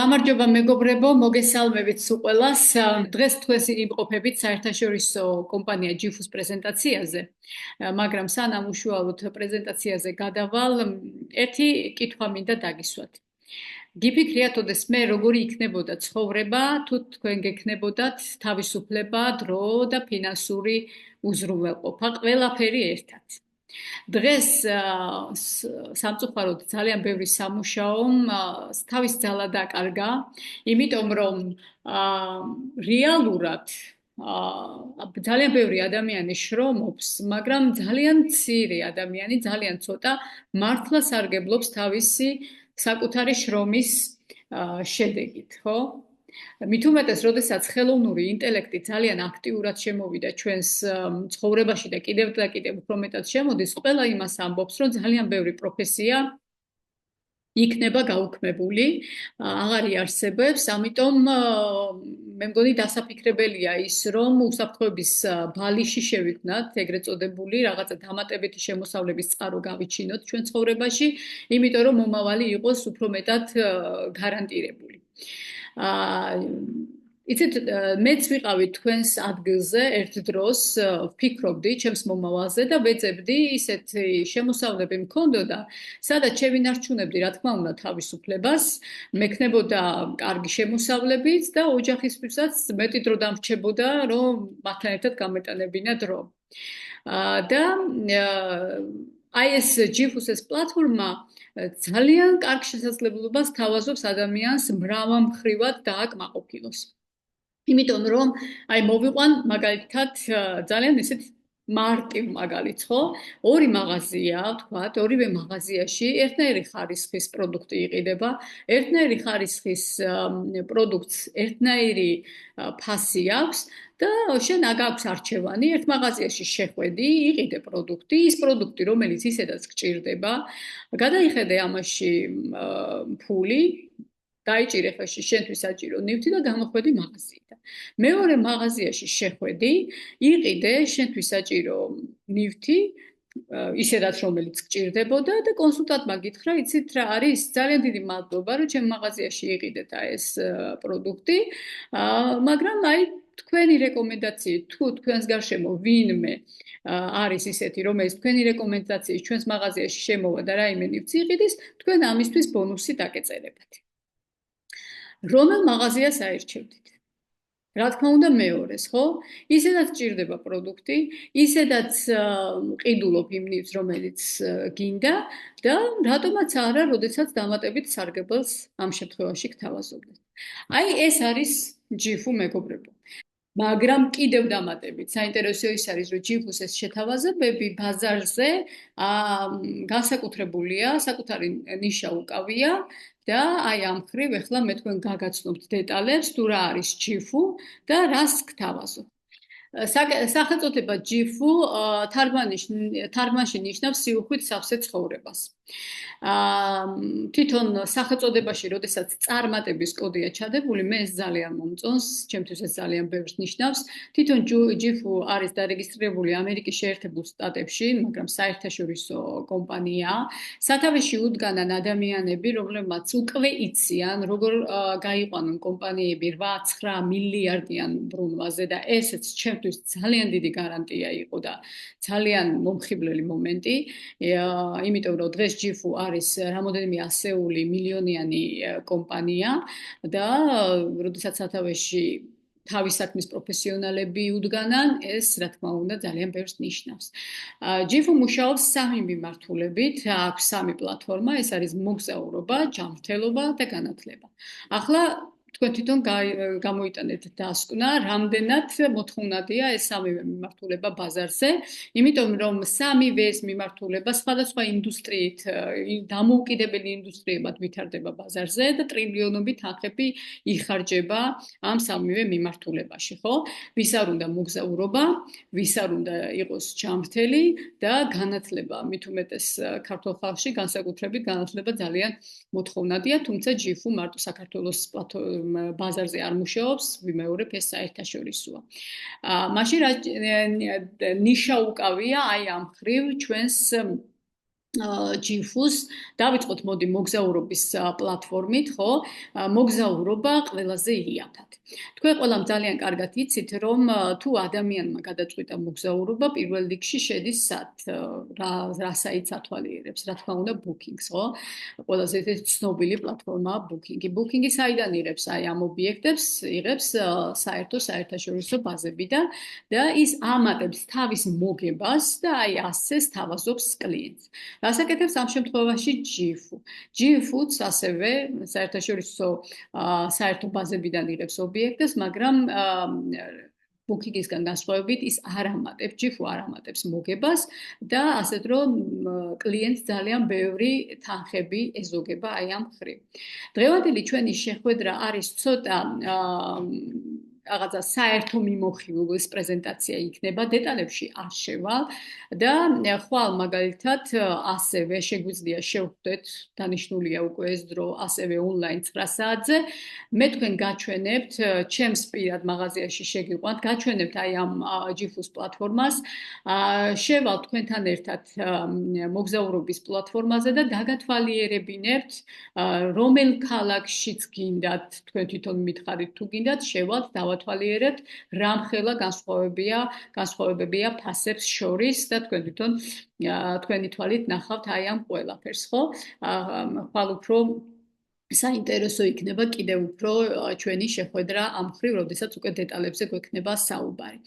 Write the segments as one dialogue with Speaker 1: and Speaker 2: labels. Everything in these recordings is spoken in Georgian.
Speaker 1: გამარჯობა მეგობრებო, მოგესალმებით სულ ყველას. დღეს თქვენ იმყოფებით საერთაშორისო კომპანია GIFU-ს პრეზენტაციაზე, მაგრამ სანამ უშუალოდ პრეზენტაციაზე გადავალ, ერთი კითხვა მინდა დაგისვათ. გიფიქრიათ ოდესმე როგორი იქნებოდა ცხოვრება, თუ თქვენ გექნებოდათ თავისუფლება, დრო და ფინანსური უზრუნველყოფა, ყველაფერი ერთად. დღეს სამწუხაროდ ძალიან ბევრი სამუშაომ თავის ძალა დაკარგა, იმიტომ რომ რეალურად ძალიან ბევრი ადამიანი შრომობს, მაგრამ ძალიან მცირე ადამიანი, ძალიან ცოტა მართლა სარგებლობს თავისი საკუთარი შრომის შედეგით, ხო? მით უმეტეს, როდესაც ხელოვნური ინტელექტი ძალიან აქტიურად შემოვიდა ჩვენს ცხოვრებაში და კიდევ და კიდევ უფრო მეტად შემოდის, ყველა იმას ამბობს, რომ ძალიან ბევრი პროფესია იქნება გაუქმებული, აღარ იარსებებს, ამიტომ მე მგონი დასაფიქრებელია ის, რომ უსაფრთხოების ბალიში შევიქმნათ, ეგრეთ წოდებული რაღაცა დამატებითი შემოსავლების წყარო გავიჩინოთ ჩვენ ცხოვრებაში, იმიტომ რომ მომავალი იყოს უფრო მეტად გარანტირებული. იცით, მეც ვიყავი თქვენს ადგილზე ერთ დროს, ვფიქრობდი ჩემს მომავალზე და ვეძებდი ისეთი შემოსავლები მქონდოდა, სადაც შევინარჩუნებდი, რა თქმა უნდა, თავისუფლებას, მექნებოდა კარგი შემოსავლებიც და ოჯახისთვისაც მეტი დრო დამრჩებოდა, რომ მათთან ერთად გამეტანებინა დრო. და აი ეს GIFU-ს ეს პლატფორმა ძალიან კარგ შესაძლებლობას თავაზობს ადამიანს მრავალმხრივად დააკმაყოფილოს. იმიტომ რომ აი მოვიყვან მაგალითად ძალიან ესეთ მარტივ მაგალითს, ხო? ორი მაღაზია, ვთქვათ, ორივე მაღაზიაში ერთნაირი ხარისხის პროდუქტი იყიდება, ერთნაირი ხარისხის პროდუქტს ერთნაირი ფასი აქვს და შენ აქვს არჩევანი, ერთ მაღაზიაში შეხვედი, იყიდე პროდუქტი, ის პროდუქტი, რომელიც ისედაც გჭირდება, გადაიხედე ამაში ფული, დაიჭირე ხელში შენთვის საჭირო ნივთი და გამოხვედი მაღაზიიდან. მეორე მაღაზიაში შეხვედი, იყიდე შენთვის საჭირო ნივთი, ისედაც რომელიც გჭირდებოდა და კონსულტანტმა გითხრა, იცით რა არის, ძალიან დიდი მადლობა, რომ ჩემ მაღაზიაში იყიდეთ ეს პროდუქტი, მაგრამ აი თქვენი რეკომენდაციით, თუ თქვენს გარშემო ვინმე არის ისეთი, რომელიც თქვენი რეკომენდაციით ჩვენს მაღაზიაში შემოვა და რაიმე ნივთს იყიდის, თქვენ ამისთვის ბონუსი დაგეწერებათ. რომელ მაღაზიას აირჩევდით? რა თქმა უნდა მეორეს, ხო? ისედაც ჭირდება პროდუქტი, ისედაც ყიდულობ იმ ნივთს, რომელიც გინდა და რატომაც არა, როდესაც დამატებით სარგებელს ამ შემთხვევაში გთავაზობთ. აი ეს არის GIFU მეგობრებო. მაგრამ კიდევ დამატებით, საინტერესო ის არის, რომ GIFU-ს ეს შეთავაზებები ბაზარზე განსაკუთრებულია, საკუთარი ნიშა უკავია და აი ამ მხრივ ეხლა მე თქვენ გაგაცნობთ დეტალებს, თუ რა არის GIFU და რას გთავაზობ. სახელწოდება GIFU თარგმანში ნიშნავს სიუხვით სავსე ცხოვრებას. თვითონ სახელწოდებაში, როდესაც წარმატების კოდია ჩადებული, მე ეს ძალიან მომწონს, ჩემთვის ეს ძალიან ბევრს ნიშნავს. თვითონ GIFU არის დარეგისტრირებული ამერიკის შეერთებულ შტატებში, მაგრამ საერთაშორისო კომპანიაა. სათავეში უდგანან ადამიანები, რომლებმაც უკვე იციან, როგორ გაიყვანონ კომპანიები 8-9 მილიარდიან ბრუნვაზე და ესეც ჩემთვის ძალიან დიდი გარანტია იყო და ძალიან მომხიბლელი მომენტი, იმიტომ რომ დღეს GIFU არის რამოდენიმე ასეული მილიონიანი კომპანია და როდესაც სათავეში თავის საქმის პროფესიონალები უდგანან, ეს რა თქმა უნდა ძალიან ბევრს ნიშნავს. GIFU მუშაობს სამი მიმართულებით, აქვს სამი პლატფორმა, ეს არის მოგზაურობა, ჯანმრთელობა და განათლება. ახლა თქვენ თვითონ გამოიტანეთ დასკვნა, რამდენად მოთხოვნადია ეს სამივე მიმართულება ბაზარზე, იმიტომ რომ სამივე ეს მიმართულება სხვადასხვა ინდუსტრიით, დამოუკიდებელი ინდუსტრიებად ვითარდება ბაზარზე და ტრილიონობით თანხები იხარჯება ამ სამივე მიმართულებაში, ხო? ვის არ უნდა მოგზაურობა, ვის არ უნდა იყოს ჯანმრთელი და განათლება, მით უმეტეს ქართულ ხალხში განსაკუთრებით განათლება ძალიან მოთხოვნადია, თუმცა GIFU მარტო საქართველოს ბაზარზე არ მუშაობს, ვიმეორებ ეს საერთაშორისოა. მაშინ ნიშა უკავია აი ამ მხრივ ჩვენს ჯიფუს დავიწყოთ მოდი მოგზაურობის პლატფორმით, ხო? მოგზაურობა ყველაზე იაფად. თქვენ ყველამ ძალიან კარგად იცით, რომ თუ ადამიანმა გადაწყვიტა მოგზაურობა, პირველ რიგში შედის რა საიტს ათვალიერებს, რა თქმა უნდა, Bookings, ხო? ყველაზე ცნობილი პლატფორმაა Booking. Booking-ი საიდან იღებს აი ამ ობიექტებს, იღებს საერთაშორისო ბაზებიდან და ის ამატებს თავის მოგებას და აი ასეც თავაზობს კლიენტს. რასაკეთებს ამ შემთხვევაში ჯიფუ? ჯიფუც ასევე საერთაშორისო საერთო ბაზებიდან იღებს ობიექტებს, მაგრამ Booking-ისგან განსხვავებით ის არ ამატებს, ჯიფუ არ ამატებს მოგებას და ასეთ რომ კლიენტს ძალიან ბევრი თანხები ეზოგება აი ამ მხრივ. დღევანდელი ჩვენი შეხვედრა არის ცოტა რაღაცა საერთო მიმოხილვის პრეზენტაცია იქნება, დეტალებში არ შევალ და ხვალ მაგალითად ასევე შეგვიძლია შევხვდეთ, დანიშნულია უკვე ეს დრო, ასევე ონლაინ 9 საათზე. მე თქვენ გაჩვენებთ, ჩემს პირად მაღაზიაში შეგიყვანთ, გაჩვენებთ აი ამ ჯიფუს პლატფორმას, შევალ თქვენთან ერთად მოგზაურობის პლატფორმაზე და დაგათვალიერებინებთ, რომელ ქალაქშიც გინდათ, თქვენ თვითონ მითხარით თუ გინდათ, შევალთ დავათვალიერებთ, რამხელა განსხვავებებია ფასებს შორის და თქვენ თვითონ თქვენი თვალით ნახავთ აი ამ ყველაფერს, ხო? ხვალ უფრო საინტერესო იქნება კიდევ უფრო ჩვენი შეხვედრა ამ მხრივ, როდესაც უკვე დეტალებზე გვექნება საუბარი.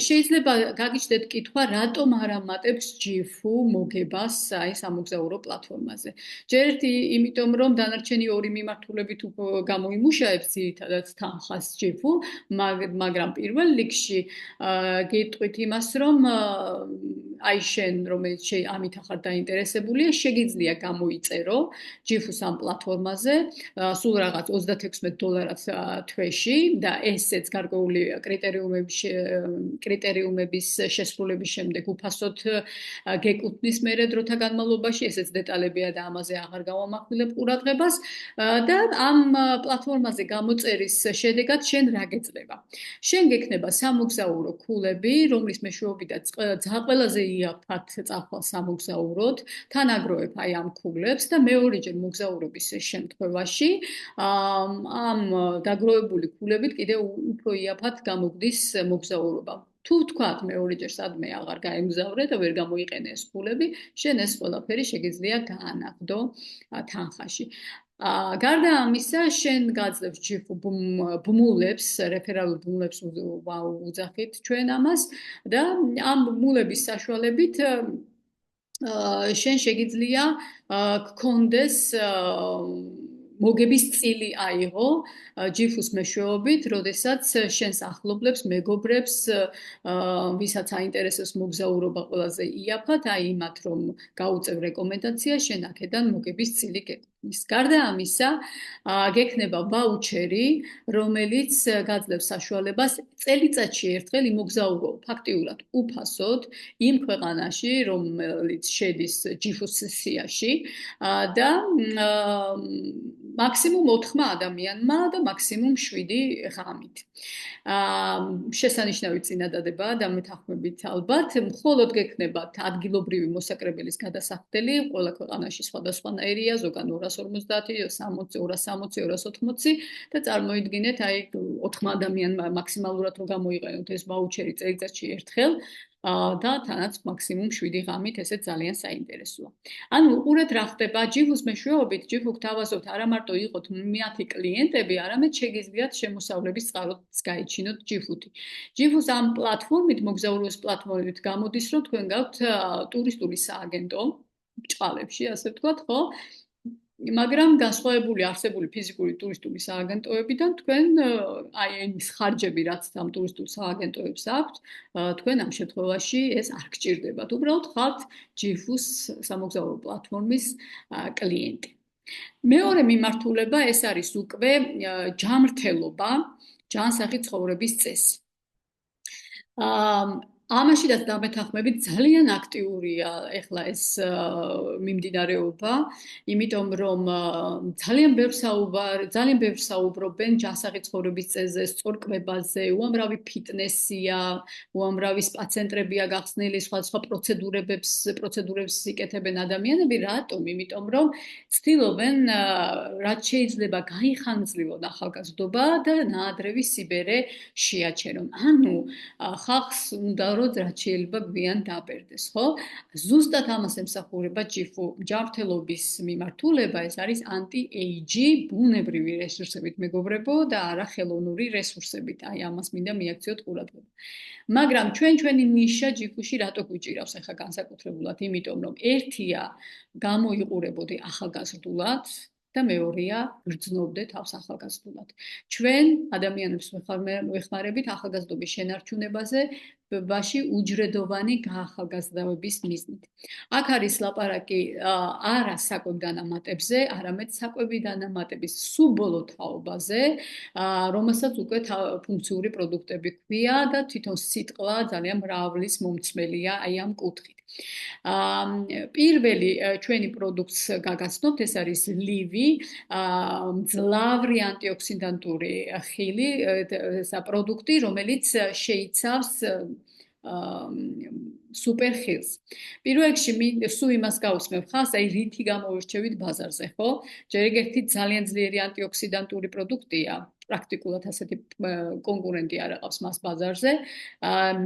Speaker 1: შეიძლება გაგიჩნდეთ კითხვა, რატომ არ ამატებს ჯიფუ მოგებას აი სამოგზაურო პლატფორმაზე? ჯერ ერთი იმიტომ, რომ დანარჩენი ორი მიმართულებით გამოიმუშავებს ძირითადად თანხას ჯიფუ, მაგრამ პირველ რიგში გეტყვით იმას, რომ აი შენ, რომელიც ამით ახარ დაინტერესებულია, შეგიძლია გამოიწერო ჯიფუს ამ პლატფორმაზე, სულ რაღაც $36 თვეში და ესეც გარკვეული კრიტერიუმების შესრულების შემდეგ უფასოდ გეკუთვნის მერე დროთა განმავლობაში, ესეც დეტალებია და ამაზე აღარ გავამახვილებ ყურადღებას და ამ პლატფორმაზე გამოწერის შედეგად შენ რა გეძლება? შენ გექნება სამოგზაურო ქულები, რომლის მეშვეობითაც ყველაზე იაფად წახვალ სამოგზაუროდ, თანაგროებ აი ამ ქულებს და მეორეჯერ მოგზაურობის შემთხვევაში ამ დაგროვებული ქულებით კიდევ უფრო იაფად გამოგდის მოგზაურობა. თუ თქვათ მეორეჯერ სადმე აღარ გაემგზავრე და ვერ გამოიყენე ეს ქულები, შენ ეს ყველაფერი შეგიძლია გაანაღდო თანხაში. გარდა ამისა, შენ გაძლევს ჯიფუ ბმულებს, რეფერალურ ბმულებს უძახით ჩვენ ამას და ამ ბმულების საშუალებით შენ შეგიძლია გქონდეს მოგების წილი აიღო ჯიფუს მეშვეობით, როდესაც შენს ახლობლებს, მეგობრებს, ვისაც აინტერესებს მოგზაურობა ყველაზე იაფად, აი იმათ რომ გაუწევ რეკომენდაცია, შენ აქედან მოგების წილი გეკუთვნის. გარდა ამისა, გექნება ვაუჩერი, რომელიც გაძლევს საშუალებას წელიწადში ერთხელ იმოგზაურო ფაქტიურად უფასოდ იმ ქვეყანაში, რომელიც შედის ჯიფუს სიაში და მაქსიმუმ 4 ადამიანმა და მაქსიმუმ 7 ღამით. შესანიშნავი წინადადებაა დამეთანხმებით ალბათ, მხოლოდ გექნებათ ადგილობრივი მოსაკრებელის გადასახდელი, ყველა ქვეყანაში სხვადასხვანაირია, ზოგან 250, 60, 260, 280 და წარმოიდგინეთ, აი 4 ადამიანმა მაქსიმალურად რომ გამოიყენოთ ეს ვაუჩერი წელიწადში ერთხელ და თანაც მაქსიმუმ 7 ღამით, ესე ძალიან საინტერესოა. ანუ უყურეთ რა ხდება ჯიფუს მეშვეობით, ჯიფუ გთავაზობთ არა მარტო იყოთ 10 კლიენტები, არამედ შეგიძლიათ შემოსავლების წყაროც გაიჩინოთ ჯიფუთი. ჯიფუს ამ პლატფორმით, მოგზაურობის პლატფორმით გამოდის, რომ თქვენ გაქვთ ტურისტული სააგენტო ჭყალებში, ასე ვთქვათ, ხო? მაგრამ განსხვავებული არსებული ფიზიკური ტურისტული სააგენტოებიდან თქვენ აი ეს ხარჯები რაც ამ ტურისტულ სააგენტოებს აქვთ, თქვენ ამ შემთხვევაში ეს არ გჭირდებათ. უბრალოდ ხართ ჯიფუს სამოგზაურო პლატფორმის კლიენტი. მეორე მიმართულება ეს არის უკვე ჯანმრთელობა, ჯანსაღი ცხოვრების წესი. ამაშიდაც დამეთანხმებით ძალიან აქტიურია ეხლა ეს მიმდინარეობა, იმიტომ რომ ძალიან ბევრ საუბრობენ ჯანსაღი ცხოვრების წესზე, სწორკმებაზე, უამრავი ფიტნესია, უამრავი სპა-ცენტრებია გახსნილი, სხვადასხვა პროცედურებს იკეთებენ ადამიანები, რატომ? იმიტომ რომ ცდილობენ რაც შეიძლება გაიხანძრიონ ახალგაზრდობა და ნაადრევი სიბერე შეაჩერონ. ანუ ხალხს უნდა რომ რაც შეიძლება გვიან დაბერდეს, ხო? ზუსტად ამას ემსახურება ჯანმრთელობის მიმართულება, ეს არის anti-age ბუნებრივი რესურსებით მეგობრებო და არა ხელოვნური რესურსებით. აი ამას მინდა მიაქციოთ ყურადღება. მაგრამ ჩვენი ნიშა ჯიფუში რატო გვიჭირავს ახლა განსაკუთრებულად? იმიტომ რომ ერთია გამოიყურებოდი ახალგაზრდულად და მეორეა გრძნობდე თავს ახალგაზრდულად. ჩვენ ადამიანებს ვეხმარებით ახალგაზრდობის შენარჩუნებაზე ბაში უჯრედოვანი გაახალგაზრდების მიზნით. აქ არის ლაპარაკი არა საკვებ დანამატებზე, არამედ საკვები დანამატების სუბოლო თაობაზე, რომელსაც უკვე ფუნქციური პროდუქტები ქვია და თვითონ სიტყვა ძალიან მრავლის მომცმელია აი ამ კუთხით. პირველი ჩვენი პროდუქტს გაგაცნობთ, ეს არის ლივი, მძლავრი ანტიოქსიდანტური ხილი, ესა პროდუქტი, რომელიც შეიცავს სუპერ ხილს. პირველ რიგში სულ იმას გავუსმევ ხალხს, აი რითი გამოვირჩევით ბაზარზე, ხო? ჯერ ერთი ძალიან ძლიერი ანტიოქსიდანტური პროდუქტია. პრაქტიკულად ასეთი კონკურენტი არ აქვს მას ბაზარზე.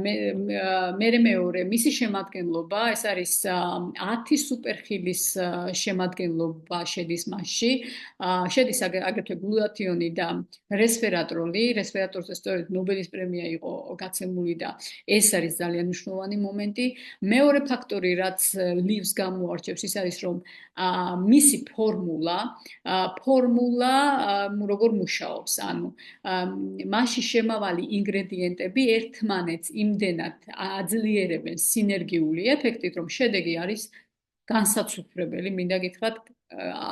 Speaker 1: მე მეორე მისი შემადგენლობა, ეს არის 10 სუპერხილის შემადგენლობა შედის მასში. შედის აგრეთვე გლუტათიონი და რესვერატროლი. რესვერატროლზე სწორედ ნობელის პრემია იყო გაცემული და ეს არის ძალიან მნიშვნელოვანი მომენტი. მეორე ფაქტორი, რაც ლივს გამოარჩევს, ის არის რომ მისი ფორმულა როგორ მუშაობს, ანუ მასში შემავალი ინგრედიენტები ერთმანეთს იმდენად აძლიერებენ სინერგიული ეფექტით, რომ შედეგი არის განსაცვიფრებელი, მინდა გითხრათ,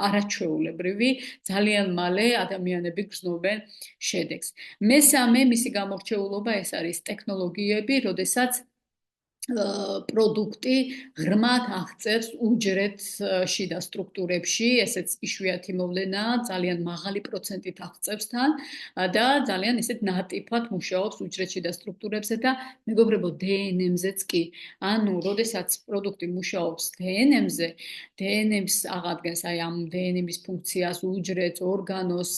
Speaker 1: არაჩვეულებრივი, ძალიან მალე ადამიანები გრძნობენ შედეგს. მესამე მისი გამორჩეულობა ეს არის ტექნოლოგიები, როდესაც პროდუქტი ღრმად აღწევს უჯრედ შიდა სტრუქტურებში, ესეც იშვიათი მოვლენაა, ძალიან მაღალი პროცენტით აღწევს თან და ძალიან ესეთ ნატიფად მუშაობს უჯრედ შიდა სტრუქტურებზე და მეგობრებო დნმ-ზეც კი. ანუ, როდესაც პროდუქტი მუშაობს დნმ-ზე, დნმ-ს აღადგენს აი ამ დნმ-ის ფუნქციას, უჯრედს, ორგანოს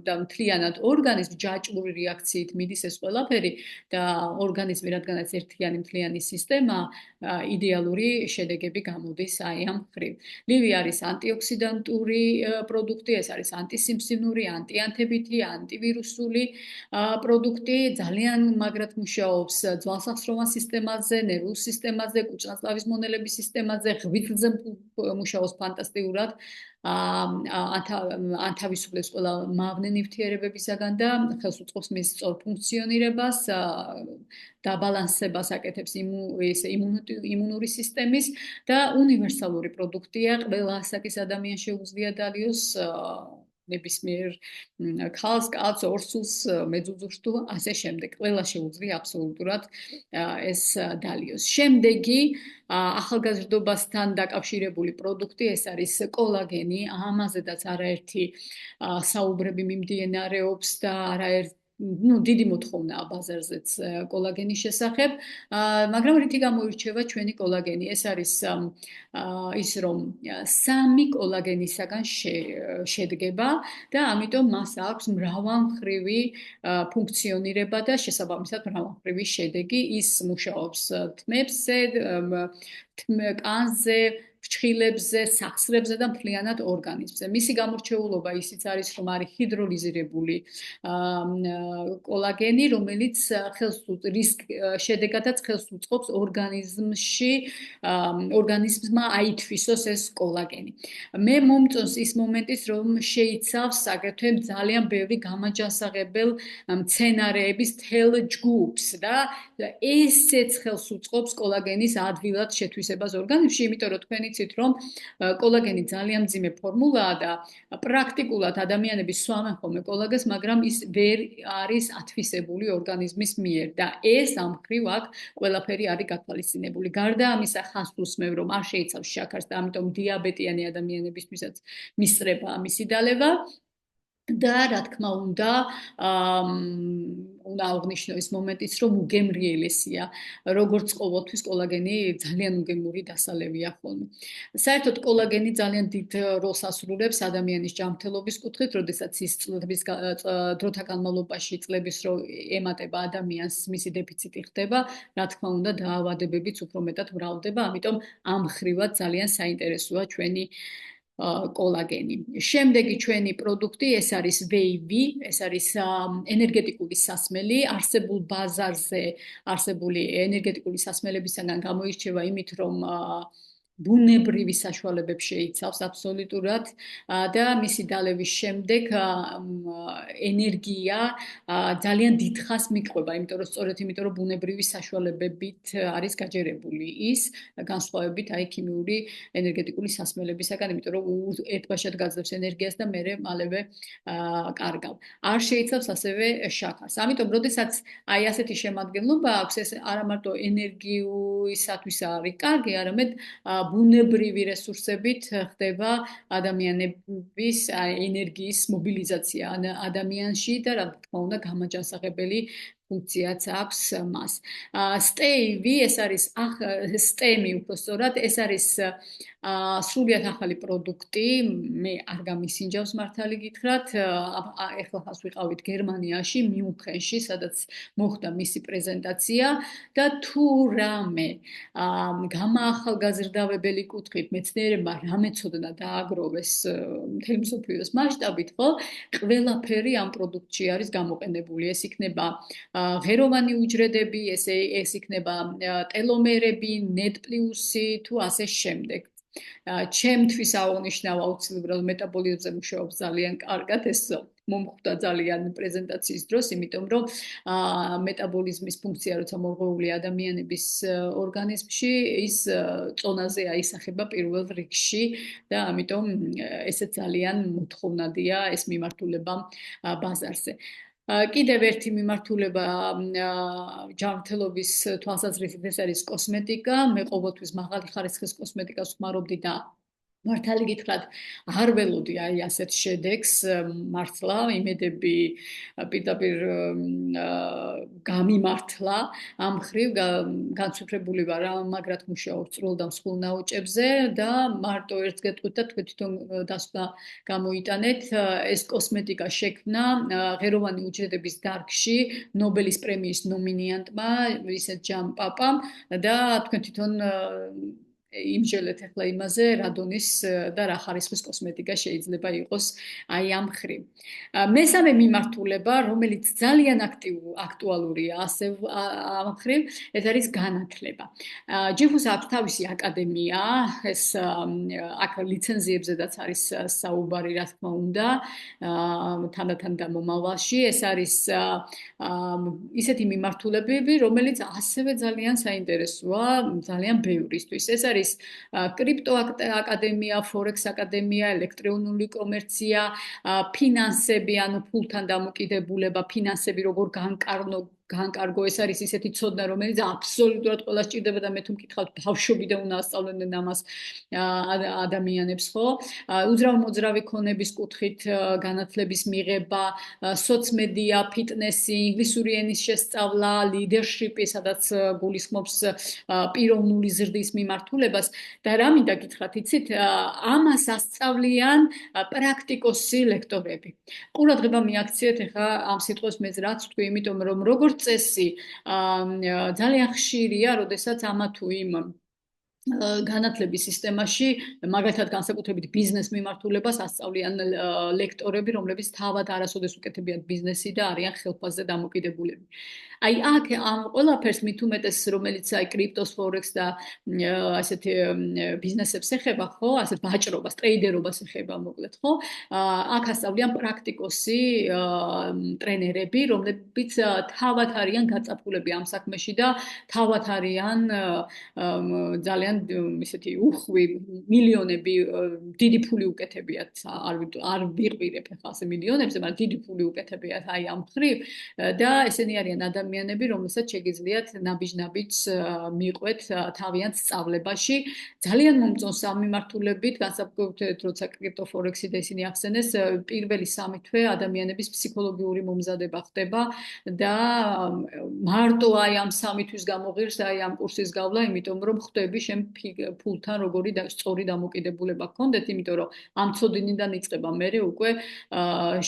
Speaker 1: და მთლიანად ორგანიზმს ჯაჭვური რეაქციით მიდის ეს ყველაფერი და ორგანიზმი რადგანაც ერთიანი მთლიანი სისტემა, იდეალური შედეგები გამოდის აი ამ მხრივ. ლივი არის ანტიოქსიდანტური პროდუქტი, ეს არის ანტისიმფსივნური, ანტიანთებითი, ანტივირუსული პროდუქტი, ძალიან მაგრად მუშაობს ძვალსახსროვან სისტემაზე, ნერვულ სისტემაზე, კუჭ-ნაწლავის მონელების სისტემაზე, ღვიძლზე მუშაობს ფანტასტიკურად. ანთავისუფლებს ყველა მავნე ნივთიერებებისაგან და ხელს უწყობს მის სწორ ფუნქციონირებას, დაბალანსებას აკეთებს იმუნური სისტემის და უნივერსალური პროდუქტია, ყველა ასაკის ადამიანს შეუძლია დალიოს ნებისმიერ ქალს, კაცს, ორსულს, მეძუძურს თუ ასე შემდეგ. ყველა შეუძლია აბსოლუტურად ეს დალიოს. შემდეგი ახალგაზრდობასთან დაკავშირებული პროდუქტი, ეს არის კოლაგენი, ამაზედაც არაერთი საუბრები მიმდინარეობს და არაერთი დიდი მოთხოვნაა ბაზარზეც კოლაგენის შესახებ, მაგრამ რითი გამოირჩევა ჩვენი კოლაგენი? ეს არის ის რომ 3 კოლაგენისაგან შედგება და ამიტომ მას აქვს მრავალმხრივი ფუნქციონირება და შესაბამისად მრავალმხრივი შედეგი. ის მუშაობს თმებზე, კანზე, ფრჩხილებზე, სახსრებზე და მთლიანად ორგანიზმზე. მისი გამორჩეულობა ისიც არის, რომ არის ჰიდროლიზირებული კოლაგენი, რომელიც შედეგადაც ხელს უწყობს ორგანიზმმა აითვისოს ეს კოლაგენი. მე მომწონს ის მომენტიც, რომ შეიცავს აგრეთვე ძალიან ბევრი გამაჯანსაღებელ მცენარეების თელ ჯგუფს და ესეც ხელს უწყობს კოლაგენის ადვილად შეთვისებას ორგანიზმში, იმიტომ რომ თქვენიც ვიცით, რომ კოლაგენი ძალიან მძიმე ფორმულაა და პრაქტიკულად ადამიანები სვამენ ხოლმე კოლაგენს, მაგრამ ის ვერ არის ათვისებული ორგანიზმის მიერ და ეს ამ მხრივ აქ ყველაფერი არის გათვალისწინებული. გარდა ამისა, ხაზს უსმევ, რომ არ შეიცავს შაქარს და ამიტომ დიაბეტიანი ადამიანებისთვისაც მისწრებაა მისი დალევა. და რა თქმა უნდა, უნდა აღნიშნო ის მომენტიც, რომ უგემრიელესია, როგორც ყოველთვის კოლაგენი ძალიან უგემური დასალევია ხოლმე. საერთოდ კოლაგენი ძალიან დიდ როლს ასრულებს ადამიანის ჯანმრთელობის კუთხით, როდესაც ის დროთა განმავლობაში წლების რო ემატება ადამიანს, მისი დეფიციტი ხდება, რა თქმა უნდა, დაავადებებიც უფრო მეტად მრავლდება, ამიტომ ამ მხრივად ძალიან საინტერესოა ჩვენი კოლაგენი. შემდეგი ჩვენი პროდუქტი, ეს არის ვეივი, ეს არის ენერგეტიკული სასმელი, არსებულ ბაზარზე არსებული ენერგეტიკული სასმელებისგან გამოირჩევა იმით, რომ ბუნებრივი საშუალებებს შეიცავს აბსოლუტურად და მისი დალევის შემდეგ ენერგია ძალიან დიდხანს მიყვება, იმიტომ რომ სწორედ იმიტომ რომ ბუნებრივი საშუალებებით არის გაჯერებული ის, განსხვავებით აი ქიმიური ენერგეტიკული სასმელებისგან, იმიტომ რომ ერთბაშად გაძლევს ენერგიას და მერე მალევე კარგავ. არ შეიცავს ასევე შაქარს. ამიტომ, როდესაც აი ასეთი შემადგენლობა აქვს, ეს არა მარტო ენერგიისათვის არის კარგი, არამედ ბუნებრივი რესურსებით ხდება ადამიანების ენერგიის მობილიზაცია ადამიანში და რა თქმა უნდა გამაჯანსაღებელი ფუნქციაც აქვს მას. სტეივი, ეს არის სტემი უბრალოდ, ეს არის სრულიად ახალი პროდუქტი, მე არ გამისინჯავს მართალი გითხრათ, ეხლა ხას ვიყავით გერმანიაში, მიუნხენში, სადაც მოხდა მისი პრეზენტაცია და თუ რამე გამაახალგაზრდავებელი კუთხით მეცნიერებმა რამე ცოდნა დააგროვეს მთელი მსოფლიოს მასშტაბით, ხო? ყველაფერი ამ პროდუქტში არის გამოყენებული. ეს იქნება ღეროვანი უჯრედები, ეს იქნება ტელომერები, ნეტ-პლუსი თუ ასე შემდეგ. ჩემთვის აღნიშნავ აუცილებლად მეტაბოლიზმზე მუშაობს ძალიან კარგად ეს მომხვდა ძალიან პრეზენტაციის დროს, იმიტომ რომ მეტაბოლიზმის ფუნქცია როცა მორღვეულია ადამიანების ორგანიზმში, ის წონაზე აისახება პირველ რიგში და ამიტომ ესე ძალიან მოთხოვნადია ეს მიმართულება ბაზარზე. კიდევ ერთი მიმართულება ჯანმრთელობის თვალსაზრისით ეს არის კოსმეტიკა. მე ყოველთვის მაღალი ხარისხის კოსმეტიკას ვხმარობდი და მართალი გითხრათ, არ ველოდი აი ასეთ შედეგს მართლა, იმედები პირდაპირ გამიმართლა ამ მხრივ განსაკუთრებული ვარ, მაგრად მუშაობ წვრილ და მსხვილ ნაოჭებზე და მარტო ერთ გეტყვით და თქვენ თვითონ დასკვნა გამოიტანეთ, ეს კოსმეტიკა შექმნა ღეროვანი უჯრედების დარგში ნობელის პრემიის ნომინიანტმა, ისეთ ჯან პაპამ და თქვენ თვითონ იმჟელეთ ახლა იმაზე რადონის და რა ხარისხის კოსმეტიკა შეიძლება იყოს აი ამ მხრივ. მესამე მიმართულება, რომელიც ძალიან აქტუალურია ასე ამ მხრივ, ეს არის განათლება. ჯიფუს აქვს თავისი აკადემია, ეს აქ ლიცენზიებზედაც არის საუბარი, რა თქმა უნდა, თანდათან და მომავალში, ეს არის ისეთი მიმართულებები, რომელიც ასევე ძალიან საინტერესოა, ძალიან ბევრისთვის. ეს არის კრიპტო აკადემია, ფორექს აკადემია, ელექტრონული კომერცია, ფინანსები, ანუ ფულთან დამოკიდებულება, ფინანსები როგორ განკარგო, ეს არის ისეთი ცოდნა, რომელიც აბსოლუტურად ყველა სჭირდება და მე თუ მკითხავთ, ბავშვობიდან უნდა ასწავლდნენ ამას ადამიანებს, ხო? უძრავ-მოძრავი ქონების კუთხით განათლების მიღება, სოცმედია, ფიტნესი, ინგლისური ენის შესწავლა, ლიდერშიპი, სადაც გულისხმობს პიროვნული ზრდის მიმართულებას და რა მინდა გითხრათ, იცით, ამას ასწავლიან პრაქტიკოსი ლექტორები. ყურადღება მიაქციეთ ახლა ამ სიტყვის მე რაც ვთქვი, იმიტომ რომ როგორც წესი ძალიან ხშირია, როდესაც ამა თუ იმ განათლების სისტემაში, მაგალითად განსაკუთრებით ბიზნეს მიმართულებას ასწავლიან ლექტორები, რომლებიც თავად არასოდეს უკეთებიათ ბიზნესი და არიან ხელფასზე დამოკიდებულები. აი აქ ამ ყველაფერს მით უმეტეს რომელიც აი კრიპტოს ფორექს და ასეთი ბიზნესებს ეხება ხო ასეთ ვაჭრობას ტრეიდერობას ეხება მოკლედ ხო აქ ასწავლიან პრაქტიკოსი ტრენერები რომლებიც თავად არიან გაწაფულები ამ საქმეში და თავად არიან ძალიან ისეთი უხვი მილიონები დიდი ფული უკეთებიათ არ ვიყვირებ ახლა ასე მილიონებზე მაგრამ დიდი ფული უკეთებიათ აი ამ ხრივ და ესენი არიან ადამიანები, რომელსაც შეგიძლიათ ნაბიჯ-ნაბიჯს მიყვეთ თავიანთ სწავლებაში. ძალიან მომწონს ამ მიმართულებით, განსაკუთრებით როცა კრიპტოფორექსი და ისინი ახსენეს, პირველი 3 თვე ადამიანების ფსიქოლოგიური მომზადება ხდება და მარტო აი ამ 3 თვის გამოღირს აი ამ კურსის გავლა, იმიტომ რომ ხვდები შენ ფულთან როგორი და სწორი დამოკიდებულება გქონდეთ, იმიტომ რომ ამ წოდინიდან იწყება მე უკვე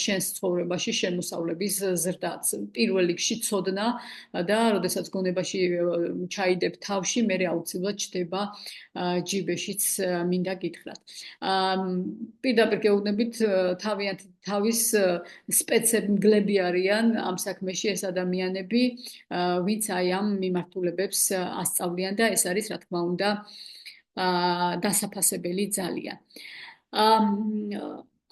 Speaker 1: შენს ცხოვრებაში შემოსავლების ზრდაც. პირველ რიგში ცოდნა და როდესაც გონებაში ჩაიდებ თავში, მე აუცილებლად ჩდება ჯიბეშიც მინდა გითხრათ. პირდაპირ გეუბნებით თავიანთ თავის სპეცები არიან ამ საქმეში ეს ადამიანები, ვინც აი ამ მიმართულებებს ასწავლიან და ეს არის რა თქმა უნდა დასაფასებელი ძალიან.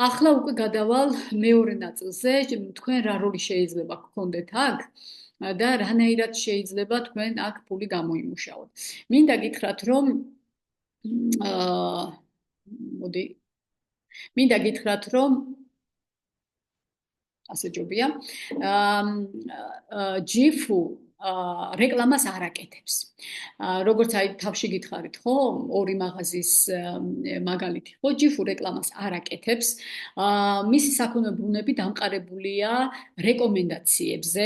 Speaker 1: ახლა უკვე გადავალ მეორე ნაწილზე, თქვენ რა როლი შეიძლება გქონდეთ აქ და რანაირად შეიძლება თქვენ აქ ფული გამოიმუშაოთ. მინდა გითხრათ, რომ მოდი მინდა გითხრათ, რომ ასე ჯობია. ჯიფუ რეკლამას არ აკეთებს. როგორც აი თავში გითხარით, ხო, ორი მაღაზიის მაგალითი, ხო, ჯიფუ რეკლამას არ აკეთებს. მისი საქონლო ბრუნები დამყარებულია რეკომენდაციებზე,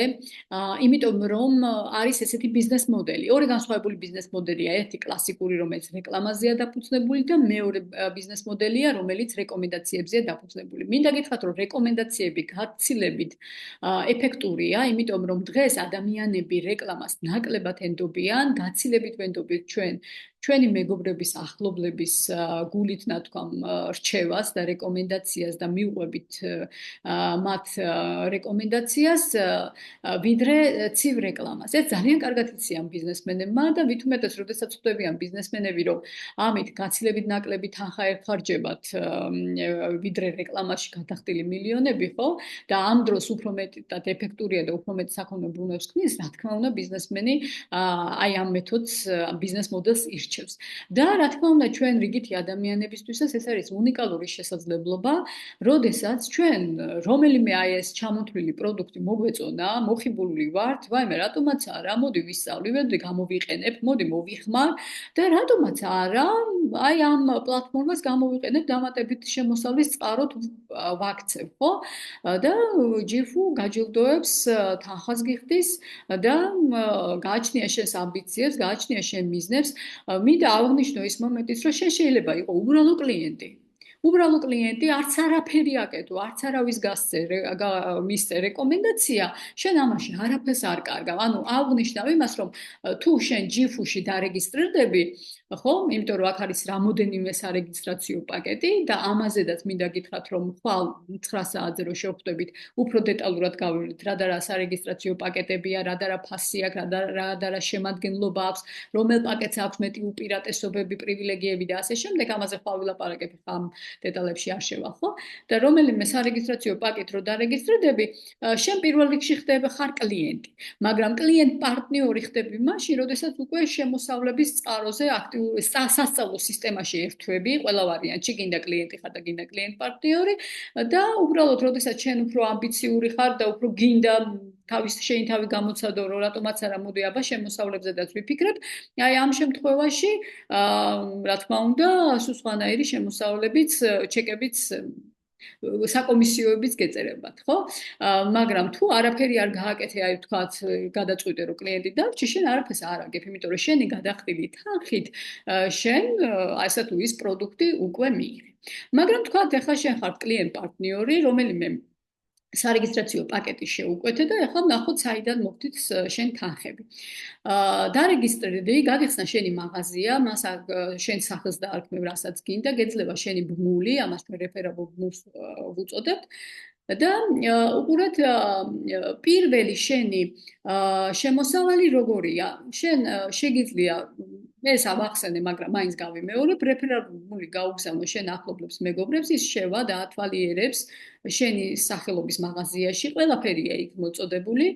Speaker 1: იმიტომ რომ არის ესეთი ბიზნეს მოდელი. ორი განსხვავებული ბიზნეს მოდელია, ერთი კლასიკური, რომელიც რეკლამაზეა დაფუძნებული და მეორე ბიზნეს მოდელია, რომელიც რეკომენდაციებზეა დაფუძნებული. მინდა გითხრათ, რომ რეკომენდაციები გაცილებით ეფექტურია, იმიტომ რომ დღეს ადამიანები რეკლამას ნაკლებად ენდობიან, გაცილებით ვენდობთ ჩვენი მეგობრების ახლობლების გულით ნათქვამ რჩევას და რეკომენდაციას და მიუყვებით მათ რეკომენდაციას ვიდრე ცივ რეკლამას. ეს ძალიან კარგად იციან ბიზნესმენებმა და მით უმეტეს როდესაც ხვდებიან ბიზნესმენები რომ ამით გაცილებით ნაკლები თანხა ეხარჯებათ ვიდრე რეკლამაში გადახდილი მილიონები, ხო? და ამ დროს უფრო მეტად ეფექტურია და უფრო მეტ საქონლო ბრუნვებს ქმნის, რა თქმა უნდა ბიზნესმენი აი ამ მეთოდს ბიზნეს მოდელს ირჩევს. და რა თქმა უნდა ჩვენ რიგითი ადამიანებისთვისაც ეს არის უნიკალური შესაძლებლობა, როდესაც ჩვენ რომელიმე აი ეს ჩამოთვლილი პროდუქტი მოგვეწონა, მოხიბლული ვართ, ვაიმე რატომაც არა, მოდი ვისწავლივ, გამოვიყენებ, მოდი მოვიხმარ და რატომაც არა, აი ამ პლატფორმას გამოვიყენებ დამატებით შემოსავლის წყაროთ ვაქცევ, ხო? და ჯიფუ გაჯილდოებს თანხას გიხდის და გააჩნია შენს ამბიციებს, გააჩნია შენ მიზნებს. მინდა აღვნიშნო ის მომენტიც, რომ შენ შეიძლება იყო უბრალო კლიენტი. უბრალო კლიენტი არც არაფერი აკეთო, არც არავის მისცე რეკომენდაცია, შენ ამაში არაფერს არ კარგავ. ანუ აღვნიშნავ იმას, რომ თუ შენ ჯიფუში დარეგისტრირდები, ხო, იმიტომ რომ აქ არის რამოდენიმე სარეგისტრაციო პაკეტი და ამაზედაც მინდა გითხრათ, რომ ხვალ 9 საათზე რო შევხვდებით, უფრო დეტალურად გავივლით, რა და რა სარეგისტრაციო პაკეტებია, რა და რა ფასი აქვს, რა და რა შემადგენლობა აქვს, რომელ პაკეტს აქვს მეტი უპირატესობები, პრივილეგიები და ასე შემდეგ, ამაზე ხვალ ვილაპარაკებ ხამ დეტალებში არ შევალ, ხო? და რომელიმე სარეგისტრაციო პაკეტ რო დარეგისტრირდები, შენ პირველ რიგში ხდები ხარ კლიენტი, მაგრამ კლიენტ პარტნიორი ხდები მაშინ, როდესაც უკვე შემოსავლების წყაროზე სასწავლო სისტემაში ერთვები, ყველა ვარიანტში გინდა კლიენტი ხარ და გინდა კლიენტ პარტნიორი და უბრალოდ როდესაც შენ უფრო ამბიციური ხარ და უფრო გინდა შენი თავი გამოცადო, რომ რატომაც არა მოდი აბა შემოსავლებზედაც ვიფიქრებ. აი ამ შემთხვევაში, რა თქმა უნდა, სხვანაირი შემოსავლებიც, ჩეკებიც საკომისიოებიც გეწერებათ, ხო? მაგრამ თუ არაფერი არ გააკეთე, აი თქვათ, გადაწყვიტე რომ კლიენტი დარჩი, შენ არაფერს არ აგებ, იმიტომ რომ შენი გადახდილი თანხით შენ ასე თუ ის პროდუქტი უკვე მიიღე. მაგრამ თქვათ, ახლა შენ ხარ კლიენტ პარტნიორი, რომელიმე სარეგისტრაციო პაკეტი შეუკვეთე და ახლა ნახოთ საიდან მოგდით შენ თანხები. დარეგისტრირდი, გაგიხსნა შენი მაღაზია, მას შენ სახელს დაარქმევ, რასაც გინდა, გეძლება შენი ბმული, ამას რეფერაბულ ბმულს ვუწოდებთ და უყურეთ პირველი შენი შემოსავალი როგორია? შენ შეგიძლია ეს ავახსენე, მაგრამ მაინც გავიმეორებ, რეფერალური გაუგზავნო შენ ახლობლებს მეგობრებს, ის შევა და ათვალიერებს შენი სახელობის მაღაზიაში, ყველაფერია იქ მოწოდებული,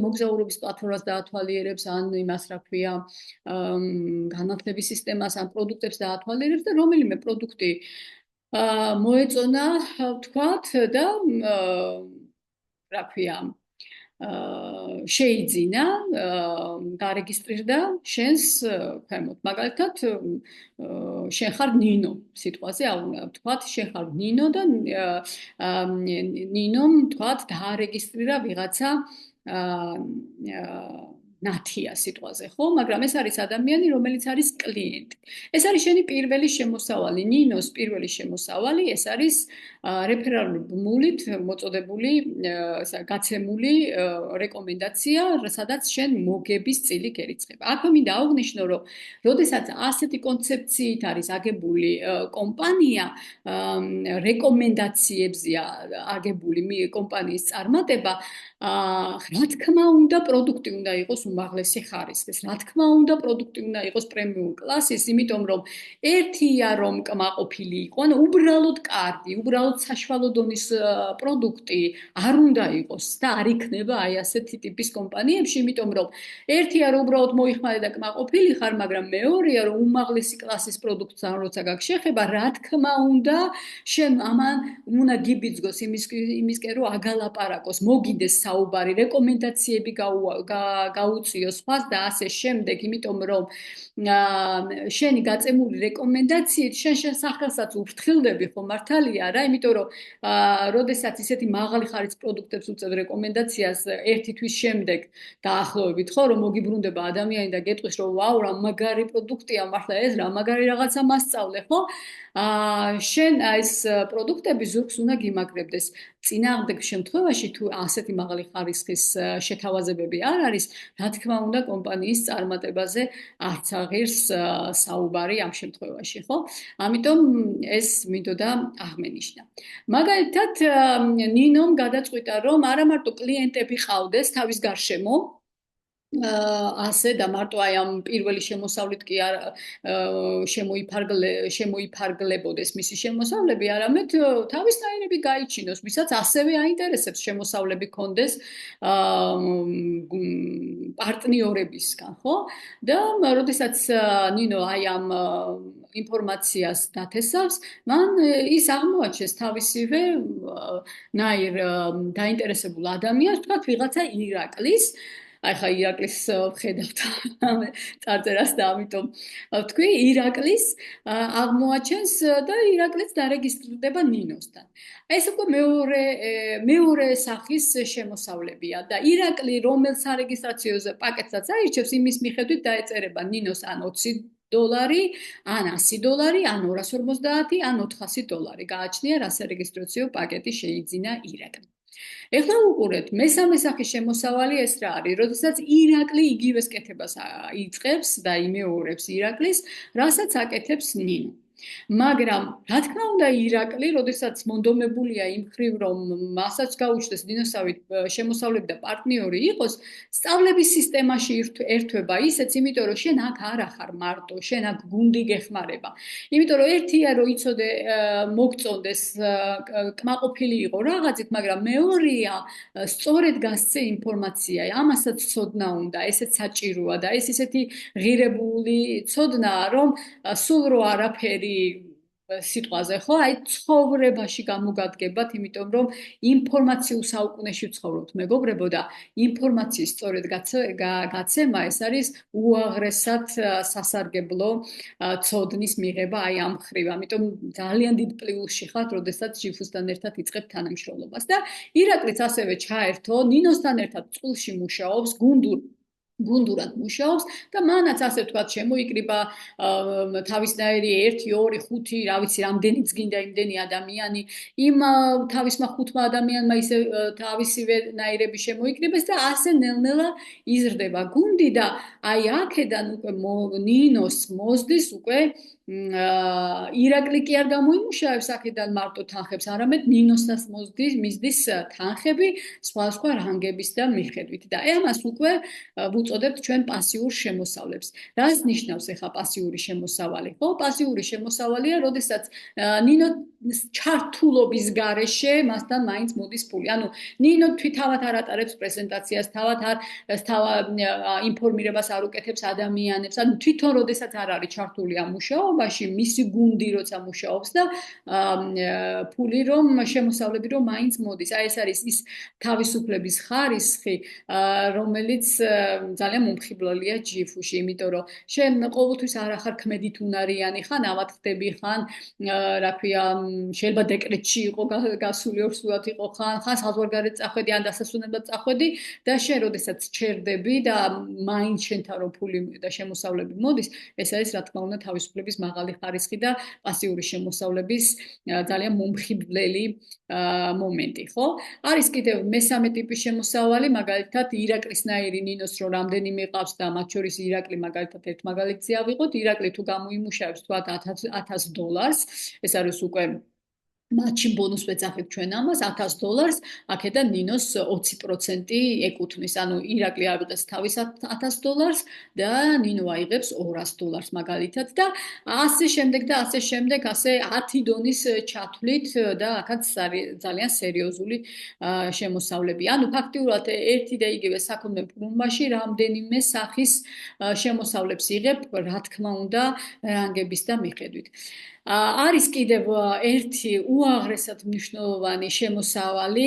Speaker 1: მოგზაურობის პლატფორმას დაათვალიერებს, ან იმას რა ქვია, განათლების სისტემას, ან პროდუქტებს დაათვალიერებს და რომელიმე პროდუქტი მოეწონა, ვთქვათ, და რა ქვია, შეიძინა, გარეგისტრირდა შენს ქვემოთ. მაგალითად, შენ ხარ ნინო სიტყვაზე, ვთქვათ, შენ ხარ ნინო და ნინომ, ვთქვათ, დაარეგისტრირა ვიღაცა ნათია სიტყვაზე, ხო? მაგრამ ეს არის ადამიანი, რომელიც არის კლიენტი. ეს არის შენი პირველი შემოსავალი, ნინოს პირველი შემოსავალი, ეს არის რეფერალური ბმულით მოწოდებული, გაცემული რეკომენდაცია, სადაც შენ მოგების წილი გერიცხება. აქვე მინდა აღვნიშნო, რომ როდესაც ასეთი კონცეფციით არის აგებული კომპანია, რეკომენდაციებზია აგებული კომპანიის წარმატება, რა თქმა უნდა, პროდუქტი უნდა იყოს უმაღლესი ხარისხის. რა თქმა უნდა, პროდუქტი უნდა იყოს პრემიუმ კლასის, იმიტომ რომ ერთია რომ კმაყოფილი იყო, ანუ უბრალოდ კარგი, უბრალოდ საშუალო დონის პროდუქტი არ უნდა იყოს და არ იქნება აი ასეთი ტიპის კომპანიებში, იმიტომ რომ ერთია რომ უბრალოდ მოიხმარე და კმაყოფილი ხარ, მაგრამ მეორეა რომ უმაღლესი კლასის პროდუქტს ან როცა გაქვს შეხება, რა თქმა უნდა, შენ ამან უნდა გიბიძგოს იმისკენ რომ აგალაპარაკოს, მოგიდეს საუბარი, რეკომენდაციები გაუწიოს სხვას და ასე შემდეგ, იმიტომ რომ შენი გაწემული რეკომენდაციით შენ სახელსაც უფრთხილდები, ხო მართალია რა, იმიტომ რომ როდესაც ისეთი მაღალი ხარისხის პროდუქტებს უწევ რეკომენდაციას ერთი თვის შემდეგ დაახლოებით, ხო, რომ მოგიბრუნდება ადამიანი და გეტყვის რომ ვაუ, რა მაგარი პროდუქტია, მართლა ეს რა მაგარი რაღაცა მასწავლე, ხო? შენ ეს პროდუქტები ზურგს უნდა გიმაგრებდეს. წინააღმდეგ შემთხვევაში თუ ასეთი მაღალი ხარისხის შეთავაზებები არ არის, რა თქმა უნდა, კომპანიის წარმატებაზე არც აღირს საუბარი ამ შემთხვევაში, ხო? ამიტომ ეს მინდოდა აღმენიშნა. მაგალითად, ნინომ გადაწყვიტა, რომ არა მარტო კლიენტები ყავდეს თავის გარშემო, ასე და მარტო აი ამ პირველი შემოსავლით კი არ შემოიფარგლებოდეს მისი შემოსავლები, არამედ თავისნაირები გაიჩინოს, ვისაც ასევე აინტერესებს შემოსავლები კონდეს პარტნიორებისგან, ხო? და როდესაც ნინო აი ამ ინფორმაციას დათესავს, მან ის აღმოაჩენს თავისივე ნაირ დაინტერესებულ ადამიანს, თქვათ ვიღაცა ირაკლის, აი ხა ირაკლის ვხედავთ წარწერას და ამიტომ თქვი ირაკლის აღმოაჩენს და ირაკლიც დარეგისტრირდება ნინოსთან. ეს უკვე მეორე სახის შემოსავლებია და ირაკლი რომელ სარეგისტრაციო პაკეტსაც აირჩევს, იმის მიხედვით დაეწერება ნინოს ან $20, ან $100, ან $250, ან $400 გააჩნია რა სარეგისტრაციო პაკეტი შეიძინა ირაკლი. ეხლა უყურეთ, მესამე სახის შემოსავალი ეს რა არის, როდესაც ირაკლი იგივეს კეთებას იწყებს და იმეორებს ირაკლის, რასაც აკეთებს ნინო. მაგრამ რა თქმა უნდა ირაკლი, როდესაც მონდომებულია იმ ხრივ, რომ მასაც გაუჩნდეს ნინოსავით შემოსავლები და პარტნიორი იყოს, სწავლების სისტემაში ერთვება ისეც, იმიტომ რომ შენ აქ არ ახარ მარტო, შენ აქ გუნდი გეხმარება. იმიტომ რომ ერთია რომ იცოდე მოგწონდეს კმაყოფილი იყო რაღაცით, მაგრამ მეორეა სწორედ გასცე ინფორმაცია, ამასაც ცოდნა უნდა, ესეც საჭიროა და ეს ისეთი ღირებული ცოდნაა, რომ სულ რო არაფერი სიტყვაზე, ხო? აი ცხოვრებაში გამოგადგებათ, იმიტომ რომ ინფორმაციულ საუკუნეში ვცხოვრობთ, მეგობრებო და ინფორმაციის სწორედ გაცემა ეს არის უაღრესად სასარგებლო ცოდნის მიღება აი ამ ხრივ. ამიტომ ძალიან დიდ პლუსში ხართ, როდესაც ჯიფუსთან ერთად იწყებთ თანამშრომლობას და ირაკლიც ასევე ჩაერთო, ნინოსთან ერთად წყულში მუშაობს, გუნდურ გუნდურად მუშაობს და მანაც ასე ვთქვათ შემოიკრიბა თავისნაირი 1 2 5 რა ვიცი რამდენიც გინდა იმდენი ადამიანი იმ თავისმა 5 ადამიანმა ისე თავისივე ნაირები შემოიკრიბეს და ასე ნელ-ნელა იზრდება გუნდი და აი აქედან უკვე ნინოს მოზდის უკვე ირაკლი კი არ გამოიმუშავებს აქედან მარტო თანხებს, არამედ ნინოსაც მიზდის თანხები სხვა რანგების და მიხედვით და ამას უკვე ვუწოდებთ ჩვენ პასიურ შემოსავლებს. რას ნიშნავს ახლა პასიური შემოსავალი? ხო, პასიური შემოსავალია, როდესაც ნინო ჩართულობის გარეშე მასთან მაინც მოდის ფული. ანუ ნინო თვითთავად არ ატარებს პრეზენტაციას, თავად ინფორმირებას არ უკეთებს ადამიანებს. ანუ თვითონ როდესაც არ არის ჩართული ამ მუშაობაში, მისი გუნდი როცა მუშაობს და ფული რომ შემოსავლები რომ მაინც მოდის. აი ეს არის ის თავისუფლების ხარისხი, რომელიც ძალიან მომხიბლელია ჯიფუში, იმიტომ რომ შენ ყოველთვის არ ახარ ქმედით უნარიანი, ხან ავატხდები, ხან რა ქვია, შეიძლება დეკრეტში იყო გასული ორსულად იყო, ხან საზღვარგარეთ წახვედი, ან დასასვენებლად წახვედი და შენ როდესაც ჩერდები და მაინც შენთან რო ფული და შემოსავლები მოდის, ეს არის რა თქმა უნდა თავისუფლების მაღალი ხარისხი და პასიური შემოსავლების ძალიან მომხიბლელი მომენტი, ხო? არის კიდევ მესამე ტიპის შემოსავალი, მაგალითად ირაკლისნაირი ნინოს რო რამდენიმე ყავს და მათ შორის ირაკლი მაგალითად ერთ მაგალითზე ავიღოთ, ირაკლი თუ გამოიმუშავებს თქვათ $1000, ეს არის უკვე მათში ბონუს ვეძახით ჩვენ ამას $1000, აქედან ნინოს 20% ეკუთვნის. ანუ ირაკლი აიღებს თავის $1000 და ნინო აიღებს $200 მაგალითად და ასე შემდეგ და ასე შემდეგ, ასე 10 დონის ჩათვლით და აქაც ძალიან სერიოზული შემოსავლები. ანუ ფაქტიურად ერთი და იგივე საქონლე ფურუმაში რამდენიმე სახის შემოსავლებს იღებ, რა თქმა უნდა, რანგების და მიხედვით. არის კიდევ ერთი უაღრესად მნიშვნელოვანი შემოსავალი,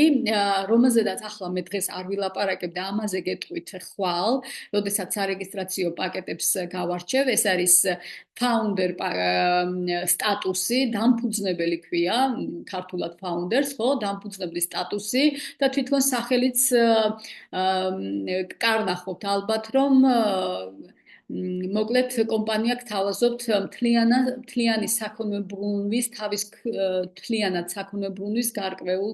Speaker 1: რომელზედაც ახლა მე დღეს არ ვილაპარაკებ და ამაზე გეტყვით ხვალ, როდესაც სარეგისტრაციო პაკეტებს გავარჩევ, ეს არის founder სტატუსი, დამფუძნებელი ქვია, ქართულად founders, ხო, დამფუძნებლის სტატუსი და თვითონ სახელიც კარნახობთ ალბათ, რომ მოკლედ კომპანია გთავაზობთ მთლიანი საქონლებრუნვის თავის მთლიანად საქონლებრუნვის გარკვეულ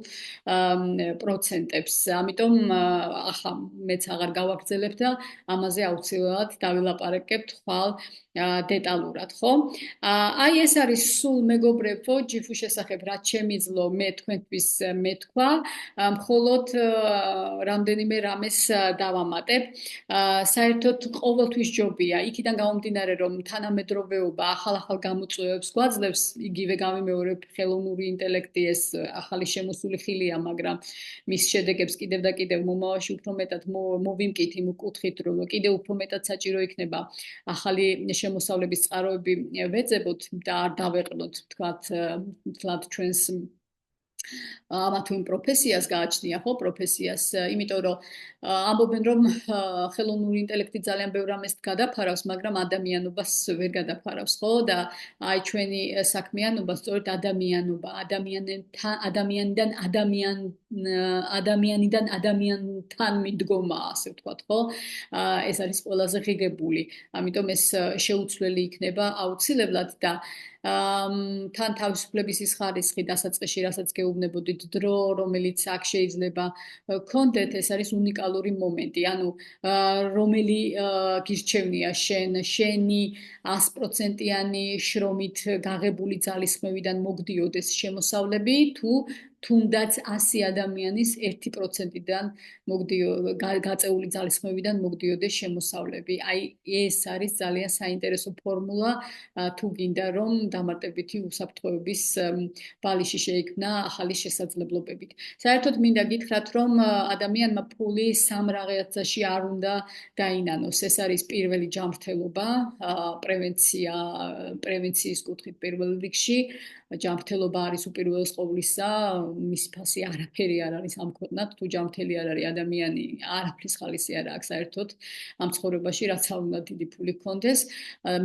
Speaker 1: პროცენტებს. ამიტომ ახლა მეც აღარ გავაგრძელებ და ამაზე აუცილებლად დავილაპარაკებთ ხვალ დეტალურად, ხო? აი ეს არის სულ მეგობრებო, ჯიფუს შესახებ რაც შემიძლო მე თქვენთვის მეთქვა, მხოლოდ რამდენიმე რამეს დავამატებ. საერთოდ ყოველთვის ჯობია, იქიდან გამომდინარე, რომ თანამედროვეობა ახალ-ახალ გამოწვევებს გვაძლევს, იგივე გამიმეორებ ხელოვნური ინტელექტი ეს ახალი შემოსული ხილია, მაგრამ მის შედეგებს კიდევ და კიდევ მომავალში უფრო მეტად მოვიმკით იმ კუთხით, რომ კიდევ უფრო მეტად საჭირო იქნება ახალი შემოსავლების წყაროები ვეძებოთ და არ დავეყნოთ, თქვათ ჩვენს ამა თუ იმ პროფესიას გააჩნია, ხო, პროფესიას, იმიტომ რომ ამბობენ, რომ ხელოვნური ინტელექტი ძალიან ბევრ რამეს გადაფარავს, მაგრამ ადამიანობას ვერ გადაფარავს, ხო? და აი ჩვენი საქმიანობა სწორედ ადამიანიდან ადამიანთან მიდგომა, ასე ვთქვათ, ხო? ეს არის ყველაზე ღირებული. ამიტომ ეს შეუცვლელი იქნება აუცილებლად და თან თავისუფლების ის ხარისხი დასაწყისში, რასაც გეუბნებოდით დრო, რომელიც აქ შეიძლება გქონდეთ, ეს არის უნიკალური მომენტი. ანუ რომელი გირჩევნია შენი 100%-იანი შრომით გაღებული ძალისხმევიდან მოგდიოდეს შემოსავლები, თუ თუნდაც 100 ადამიანის 1%-დან გაწეული ძალისხმევიდან მოგდიოდეს შემოსავლები. აი ეს არის ძალიან საინტერესო ფორმულა, თუ გინდა რომ დამატებითი უსაფრთხოების ბალიში შეიქმნა ახალი შესაძლებლობებით. საერთოდ მინდა გითხრათ, რომ ადამიანმა ფული სამ რაღაცაში არ უნდა დაინანოს. ეს არის პირველი ჯანმრთელობა, პრევენციის კუთხით პირველ რიგში. ჯანმრთელობა არის უპირველეს ყოვლისა, მისი ფასი არაფერი არ არის ამ ქვეყნად, თუ ჯანმრთელი არ არის ადამიანი, არაფრის ხალისი არ აქვს საერთოდ ამ ცხოვრებაში, რაც არ უნდა დიდი ფული ჰქონდეს.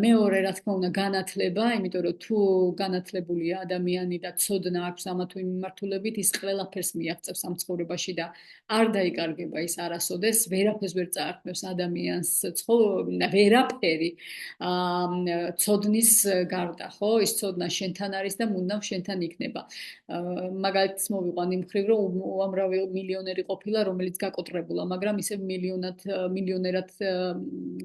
Speaker 1: მეორე, რა თქმა უნდა, განათლება, იმიტომ რომ თუ განათლებულია ადამიანი და ცოდნა აქვს ამა თუ იმ მიმართულებით, ის ყველაფერს მიაღწევს ამ ცხოვრებაში და არ დაიკარგება ის არასოდეს, ვერაფერს ვერ წაართმევს ადამიანს ვერაფერი ცოდნის გარდა, ხო? ის ცოდნა შენთან არის და მუდამ შენთან იქნება. მაგალითს მოვიყვან იმ მხრივ, რომ უამრავი მილიონერი ყოფილა, რომელიც გაკოტრებულა, მაგრამ ისევ მილიონერად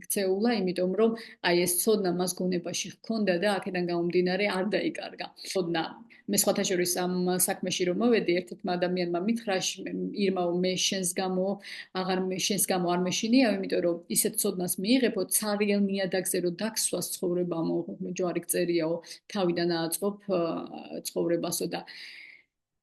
Speaker 1: ქცეულა, იმიტომ რომ აი ეს ცოდნა მას გონებაში ჰქონდა და აქედან გამომდინარე არ დაიკარგა. ცოდნა მე სხვათა შორის ამ საქმეში რომ მოვედი, ერთ-ერთმა ადამიანმა მითხრა, ირმაო, მე შენს გამო არ მეშინიავ, იმიტომ რომ ისეთ ცოდნას მიიღებო, ცარიელ ნიადაგზე რომ დაგსვას ცხოვრებამო, ჯვარი გწერიაო, თავიდან ააწყობ ცხოვრებასო და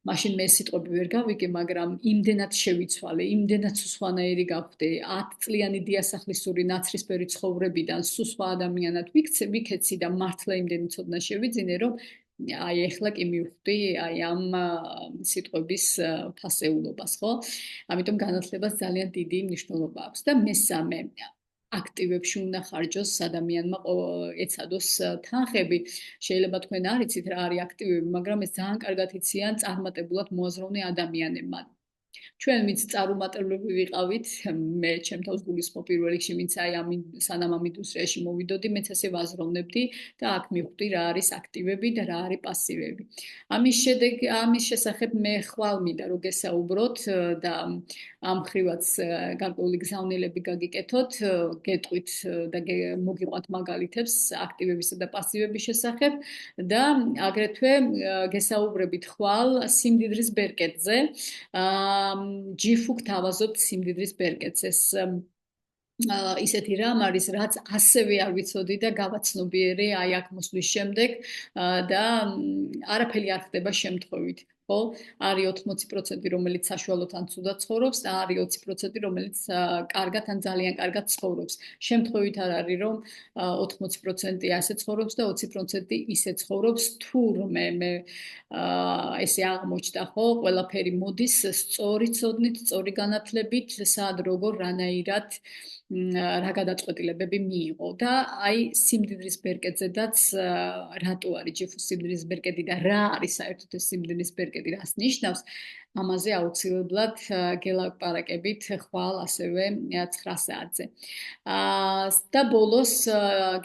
Speaker 1: მაშინ მე სიტყვები ვერ გავიგე, მაგრამ იმდენად შევიცვალე, იმდენად სხვანაირი გავხდე, 10 წლიანი დიასახლისური ნაცრისფერი ცხოვრებიდან სულ სხვა ადამიანად ვიქცე და მართლა იმდენი ცოდნა შევიძინე, რომ აი ეხლა კი მივხვდი აი ამ სიტყვების ფასეულობას, ხო? ამიტომ განათლებას ძალიან დიდი მნიშვნელობა აქვს და მესამე აქტივებში უნდა ხარჯოს ადამიანმა ეცადოს თანხები. შეიძლება თქვენ არ იცით რა არის აქტივები, მაგრამ ეს ძალიან კარგად იციან წარმატებულად მოაზროვნე ადამიანებმა. ჩვენ ვინც წარუმატებლები ვიყავით, მე ჩემ თავს გულისხმობ პირველ რიგში, ვინც აი სანამ ამ ინდუსტრიაში მოვიდოდი, მეც ასე ვაზროვნებდი და აქ მივხვდი რა არის აქტივები და რა არის პასივები. ამის შესახებ მე ხვალ მინდა რომ გესაუბროთ და ამ ხრივაც გარკვეული გზავნილები გაგიკეთოთ, გეტყვით და მოგიყვანთ მაგალითებს აქტივებისა და პასივების შესახებ და აგრეთვე გესაუბრებით ხვალ სიმდიდრის ბერკეტზე. ჯიფუ გთავაზობთ სიმდიდრის ბერკეტს. ეს ისეთი რამ არის, რაც ასევე არ ვიცოდი და გავაცნობიერე აი აქ მოსვლის შემდეგ და არაფერი არ ხდება შემთხვევით. ხო? არის 80%, რომელიც საშუალოდ ან ცუდად ცხოვრობს და არის 20%, რომელიც კარგად ან ძალიან კარგად ცხოვრობს. შემთხვევით არ არის, რომ 80% ასე ცხოვრობს და 20% ისე ცხოვრობს, თურმე მე ესე აღმოჩნდა, ხო? ყველაფერი მოდის სწორი ცოდნით, სწორი განათლებით, სად როგორ რანაირად რა გადაწყვეტილებები მიიღო და აი სიმდიდრის ბერკეტზედაც რატო არის ჯიფუს სიმდიდრის ბერკეტი და რა არის საერთოდ ეს სიმდიდრის ბერკეტი, რას ნიშნავს, ამაზე აუცილებლად გელაპარაკებით ხვალ ასევე 9 საათზე. და ბოლოს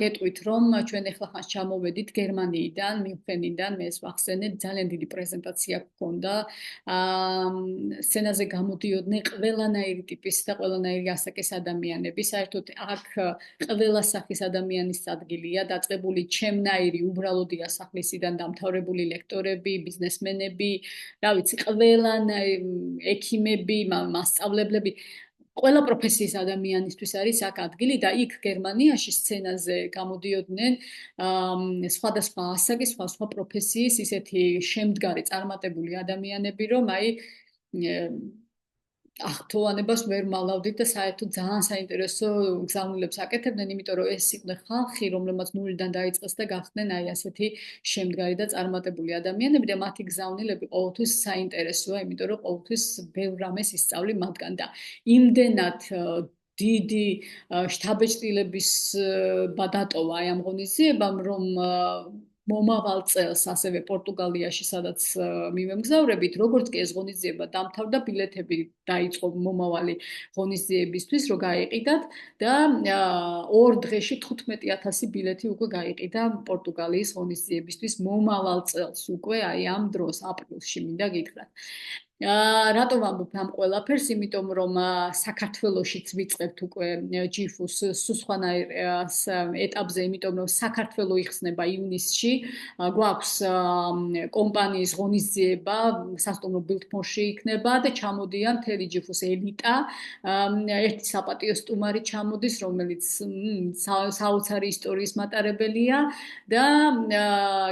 Speaker 1: გეტყვით, რომ ჩვენ ახლა ხანს ჩამოვედით გერმანიიდან, მიუნხენიდან, მე ეს ვახსენე, ძალიან დიდი პრეზენტაცია გქონდა. სცენაზე გამოდიოდნენ ყველანაირი ტიპის და ყველანაირი ასაკის ადამიანები. საერთოდ აქ ყველა სახის ადამიანის ადგილია, დაწყებული ჩემნაირი უბრალო დიასახლისიდან დამთავრებული ლექტორები, ბიზნესმენები, რა ვიცი, ექიმები, მასწავლებლები, ყველა პროფესიის ადამიანისთვის არის აქ ადგილი და იქ გერმანიაში სცენაზე გამოდიოდნენ სხვადასხვა ასაკის, სხვადასხვა პროფესიის ისეთი შემდგარი წარმატებული ადამიანები, რომ აი ახთოვანებას ვერ მალავდით და საერთოდ ძალიან საინტერესო გზავნილებს აკეთებდნენ, იმიტომ რომ ეს იყვნენ ხალხი, რომლებმაც ნულიდან დაიწყეს და გახდნენ აი ასეთი შემდგარი და წარმატებული ადამიანები და მათი გზავნილები ყოველთვის საინტერესოა, იმიტომ რომ ყოველთვის ბევრ რამეს ისწავლი მათგან და იმდენად დიდი შთაბეჭდილების დატოვა აი ამ ღონისძიებამ, რომ მომავალ წელს ასევე პორტუგალიაში, სადაც მივემგზავრებით, როგორც კი ეს ღონისძიება დამთავრდა, ბილეთები დაიწყო მომავალი ღონისძიებისთვის, რომ გაიყიდათ და 2 დღეში 15,000 ბილეთი უკვე გაიყიდა პორტუგალიის ღონისძიებისთვის მომავალ წელს უკვე აი ამ დროს, აპრილში მინდა გითხრათ. რატომ ვამბობ ამ ყველაფერს? იმიტომ რომ საქართველოშიც ვიწყებთ უკვე ჯიფუს სხვანაირ ეტაპზე, იმიტომ რომ საქართველო იხსნება ივნისში, გვაქვს კომპანიის ღონისძიება, სასტუმრო ბილდმორში იქნება და ჩამოდიან მთელი ჯიფუს ელიტა, ერთი საპატიო სტუმარი ჩამოდის, რომელიც საოცარი ისტორიის მატარებელია და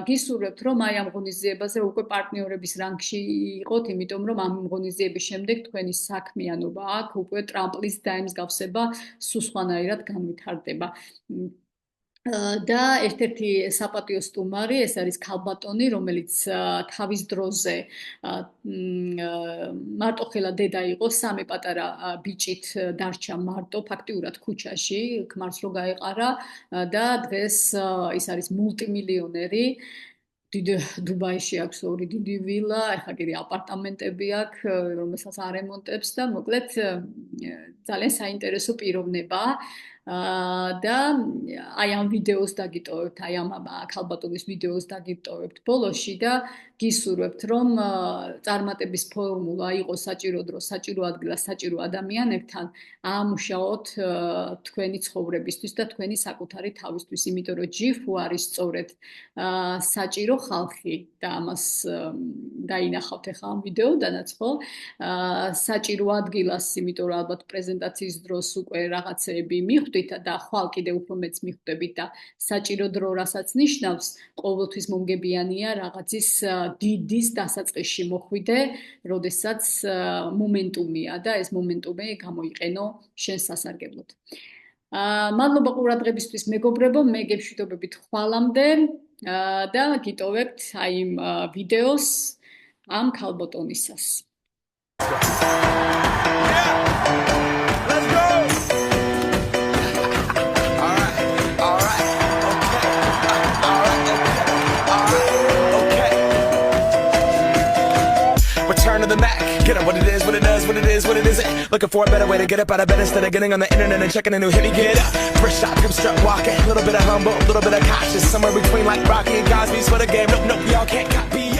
Speaker 1: გისურვებთ, რომ აი ამ ღონისძიებაზე უკვე პარტნიორების რანგში იყოთ, იმიტომ რომ ამ ღონისძიების შემდეგ თქვენი საქმიანობა აქ უკვე ტრამპლის დაემსგავსება, სულ სხვანაირად განვითარდება. და ერთ-ერთი საპატიო სტუმარი ეს არის ქალბატონი, რომელიც თავის დროზე მარტოხელა დედა იყო, სამი პატარა ბიჭით დარჩა მარტო, ფაქტიურად ქუჩაში, ქმარს რო გაეყარა და დღეს ის არის მულტიმილიონერი. დუბაიში აქვს ორი დიდი ვილა, ეხლა კიდე აპარტამენტები აქვს, რომელსაც არემონტებს და მოკლედ ძალიან საინტერესო პიროვნება. და აი ამ ვიდეოს დაგიტოვებთ, აი ამ ქალბატონის ვიდეოს დაგიტოვებთ ბოლოში და გისურვებთ, რომ წარმატების ფორმულა იყოს საჭირო დრო, საჭირო ადგილას, საჭირო ადამიანებთან, აამუშაოთ თქვენი ცხოვრებისთვის და თქვენი საკუთარი თავისთვის, იმიტომ რომ ჯიფუ არის სწორედ საჭირო ხალხი და ამას დაინახავთ ახლა ამ ვიდეოდანაც, ხო? საჭირო ადგილას, იმიტომ რომ ალბათ პრეზენტაციის დროს უკვე რაღაცეები მიხვდით და ხვალ კიდე უფრო მეც მიხვდებით და საჭირო დრო რასაც ნიშნავს, ყოველთვის მომგებიანია რაღაცის დიდის დასაწყისში მოხვიდე, როდესაც მომენტუმია და ეს მომენტუმი გამოიყენო შენ სასარგებლოდ. მადლობა ყურადღებისთვის მეგობრებო, მე გეშვიდობებით ხვალამდე და გიტოვებთ აი იმ ვიდეოს ამ ქალბატონისას.
Speaker 2: Return to the Mac. Get up what it is, what it does, what it is, what it isn't. Looking for a better way to get up out of bed instead of getting on the internet and checking a new hit. Me get up, fresh shot, come strut walking. A little bit of humble, a little bit of cautious. Somewhere between like Rocky and Cosby's for the game. Nope, y'all can't copy.